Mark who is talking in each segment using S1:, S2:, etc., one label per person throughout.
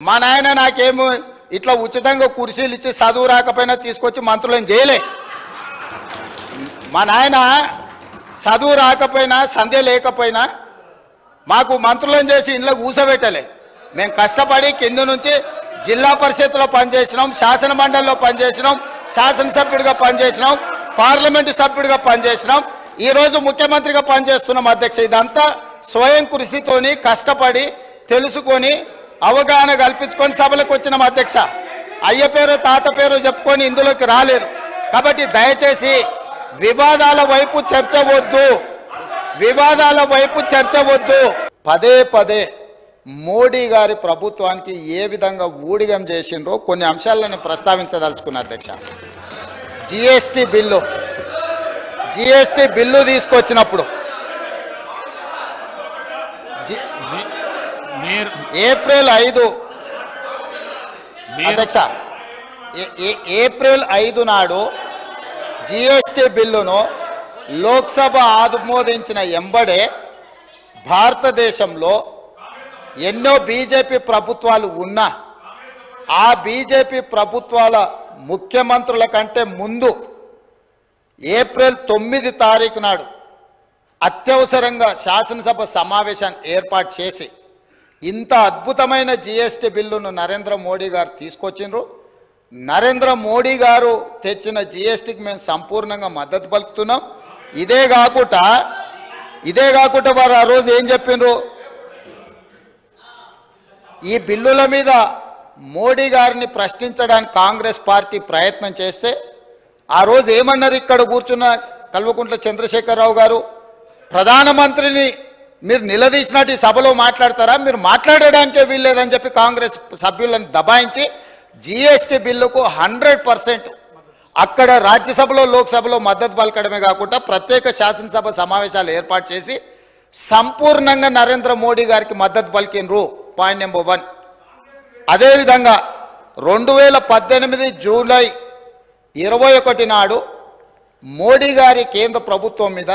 S1: మా నాయన నాకేమో ఇట్లా ఉచితంగా కుర్చీలు ఇచ్చి చదువు రాకపోయినా తీసుకొచ్చి మంత్రులను చేయలే. మా నాయన చదువు రాకపోయినా సంధ్య లేకపోయినా మాకు మంత్రులను చేసి ఇంట్లో కూసబెట్టలే. మేము కష్టపడి కింద నుంచి జిల్లా పరిషత్లో పనిచేసినాం, శాసన మండలిలో పనిచేసినాం, శాసనసభ్యుడిగా పనిచేసినాం, పార్లమెంటు సభ్యుడిగా పనిచేసినాం, ఈరోజు ముఖ్యమంత్రిగా పనిచేస్తున్నాం అధ్యక్ష. ఇదంతా స్వయం కృషితోని కష్టపడి తెలుసుకొని అవగాహన కల్పించుకొని సభలకు వచ్చినాం అధ్యక్ష. అయ్య పేరు తాత పేరు చెప్పుకొని ఇందులోకి రాలేదు. కాబట్టి దయచేసి వివాదాల వైపు చర్చ వద్దు, వివాదాల వైపు చర్చ వద్దు. పదే పదే మోడీ గారి ప్రభుత్వానికి ఏ విధంగా ఊడిగం చేసిండ్రో కొన్ని అంశాలను ప్రస్తావించదలుచుకున్నా అధ్యక్ష. జిఎస్టీ బిల్లు తీసుకొచ్చినప్పుడు ఏప్రిల్ 5 అధ్యక్ష, ఏప్రిల్ 5 నాడు జిఎస్టీ బిల్లును లోక్సభ ఆమోదించిన ఎంబడే భారతదేశంలో ఎన్నో బీజేపీ ప్రభుత్వాలు ఉన్నా ఆ బీజేపీ ప్రభుత్వాల ముఖ్యమంత్రుల కంటే ముందు ఏప్రిల్ 9 తారీఖు నాడు అత్యవసరంగా శాసనసభ సమావేశాన్ని ఏర్పాటు చేసి ఇంత అద్భుతమైన జిఎస్టీ బిల్లును నరేంద్ర మోడీ గారు తీసుకొచ్చిండ్రు. నరేంద్ర మోడీ గారు తెచ్చిన జిఎస్టీకి మేము సంపూర్ణంగా మద్దతు పలుకుతున్నాం. ఇదే కాకుండా వారు ఆ రోజు ఏం చెప్పిండ్రు, ఈ బిల్లుల మీద మోడీ గారిని ప్రశ్నించడానికి కాంగ్రెస్ పార్టీ ప్రయత్నం చేస్తే ఆ రోజు ఏమన్నారు, ఇక్కడ కూర్చున్న కల్వకుంట్ల చంద్రశేఖరరావు గారు, ప్రధానమంత్రిని మీరు నిలదీసినట్టు ఈ సభలో మాట్లాడతారా, మీరు మాట్లాడడానికే వీల్లేదని చెప్పి కాంగ్రెస్ సభ్యులను దబాయించి జిఎస్టీ బిల్లుకు 100% అక్కడ రాజ్యసభలో లోక్సభలో మద్దతు పలకడమే కాకుండా ప్రత్యేక శాసనసభ సమావేశాలు ఏర్పాటు చేసి సంపూర్ణంగా నరేంద్ర మోడీ గారికి మద్దతు పలికినరు. Point number 1. అదేవిధంగా 2018 జూలై 21 నాడు మోడీ గారి కేంద్ర ప్రభుత్వం మీద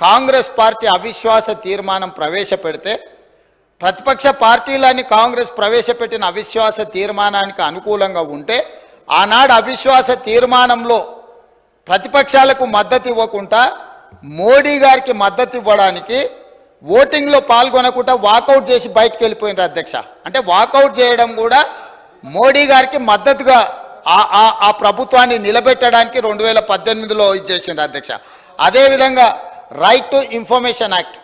S1: కాంగ్రెస్ పార్టీ అవిశ్వాస తీర్మానం ప్రవేశపెడితే ప్రతిపక్ష పార్టీలని కాంగ్రెస్ ప్రవేశపెట్టిన అవిశ్వాస తీర్మానానికి అనుకూలంగా ఉంటే ఆనాడు అవిశ్వాస తీర్మానంలో ప్రతిపక్షాలకు మద్దతు ఇవ్వకుండా మోడీ గారికి మద్దతు ఇవ్వడానికి ఓటింగ్లో పాల్గొనకుండా వాకౌట్ చేసి బయటకు వెళ్ళిపోయినారు అధ్యక్ష. అంటే వాకౌట్ చేయడం కూడా మోడీ గారికి మద్దతుగా ఆ ప్రభుత్వాన్ని నిలబెట్టడానికి 2018లో ఇచ్చేసిండ్రు అధ్యక్ష. అదేవిధంగా రైట్ టు ఇన్ఫర్మేషన్ యాక్ట్,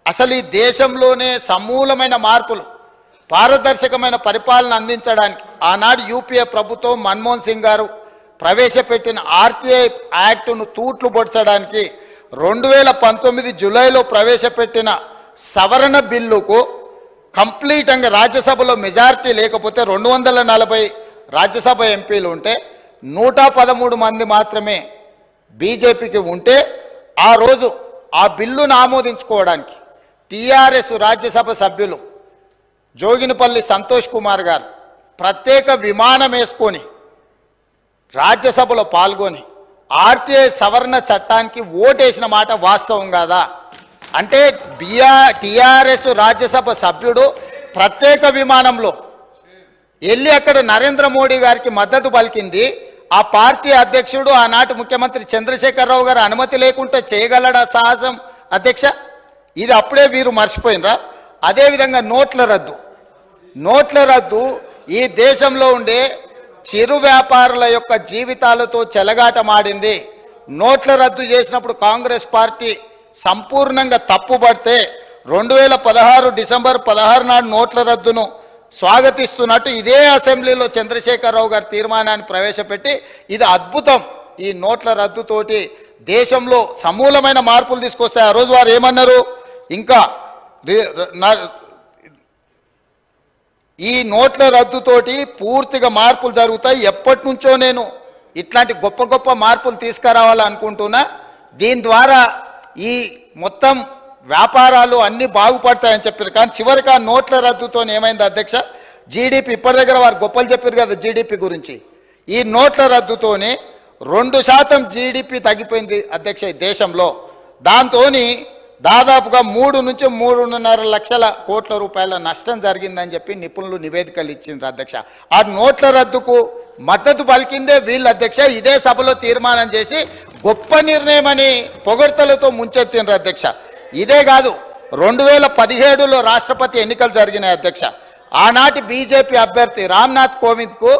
S1: అసలు ఈ దేశంలోనే సమూలమైన మార్పులు పారదర్శకమైన పరిపాలన అందించడానికి ఆనాడు యూపీఏ ప్రభుత్వం మన్మోహన్ సింగ్ గారు ప్రవేశపెట్టిన ఆర్టీఐ యాక్టును తూట్లు పొడ్చడానికి 2019 జూలైలో ప్రవేశపెట్టిన సవరణ బిల్లుకు కంప్లీట్గా రాజ్యసభలో మెజారిటీ లేకపోతే 240 రాజ్యసభ ఎంపీలు ఉంటే 113 మంది మాత్రమే బీజేపీకి ఉంటే ఆ రోజు ఆ బిల్లును ఆమోదించుకోవడానికి టీఆర్ఎస్ రాజ్యసభ సభ్యులు జోగినిపల్లి సంతోష్ కుమార్ గారు ప్రత్యేక విమానం వేసుకొని రాజ్యసభలో పాల్గొని ఆర్టీఐ సవరణ చట్టానికి ఓటేసిన మాట వాస్తవం కాదా? అంటే టీఆర్ఎస్ రాజ్యసభ సభ్యుడు ప్రత్యేక విమానంలో వెళ్ళి అక్కడ నరేంద్ర మోడీ గారికి మద్దతు పలికింది. ఆ పార్టీ అధ్యక్షుడు ఆనాటి ముఖ్యమంత్రి చంద్రశేఖరరావు గారు అనుమతి లేకుండా చేయగలడా సాహసం అధ్యక్ష? ఇది అప్పుడే వీరు మర్చిపోయినరా? అదేవిధంగా నోట్ల రద్దు ఈ దేశంలో ఉండే చిరు వ్యాపారుల యొక్క జీవితాలతో చెలగాటమాడింది. నోట్ల రద్దు చేసినప్పుడు కాంగ్రెస్ పార్టీ సంపూర్ణంగా తప్పుపడితే 2016 డిసెంబర్ 16 నాడు నోట్ల రద్దును స్వాగతిస్తున్నట్టు ఇదే అసెంబ్లీలో చంద్రశేఖరరావు గారి తీర్మానాన్ని ప్రవేశపెట్టి ఇది అద్భుతం, ఈ నోట్ల రద్దుతోటి దేశంలో సమూలమైన మార్పులు తీసుకొస్తాయి. ఆ రోజు వారు ఏమన్నారు, ఇంకా ఈ నోట్ల రద్దుతోటి పూర్తిగా మార్పులు జరుగుతాయి, ఎప్పటి నుంచో నేను ఇట్లాంటి గొప్ప గొప్ప మార్పులు తీసుకురావాలనుకుంటున్నా, దీని ద్వారా ఈ మొత్తం వ్యాపారాలు అన్నీ బాగుపడతాయని చెప్పారు. కానీ చివరికి ఆ నోట్ల రద్దుతో ఏమైంది అధ్యక్ష, జీడిపి ఇప్పటి దగ్గర వారు గొప్పలు చెప్పారు కదా జీడిపి గురించి, ఈ నోట్ల రద్దుతోని 2% జీడిపి తగ్గిపోయింది అధ్యక్ష ఈ దేశంలో. దాంతో దాదాపుగా 3 నుంచి 3.5 లక్షల కోట్ల రూపాయల నష్టం జరిగిందని చెప్పి నిపుణులు నివేదికలు ఇచ్చిండ్రు అధ్యక్ష. ఆ నోట్ల రద్దుకు మద్దతు పలికిందే వీళ్ళ అధ్యక్ష. ఇదే సభలో తీర్మానం చేసి గొప్ప నిర్ణయం అని పొగడ్తలతో ముంచెత్తిండ్రు అధ్యక్ష. ఇదే కాదు, 2017లో రాష్ట్రపతి ఎన్నికలు జరిగినాయి అధ్యక్ష. ఆనాటి బీజేపీ అభ్యర్థి రామ్నాథ్ కోవింద్కు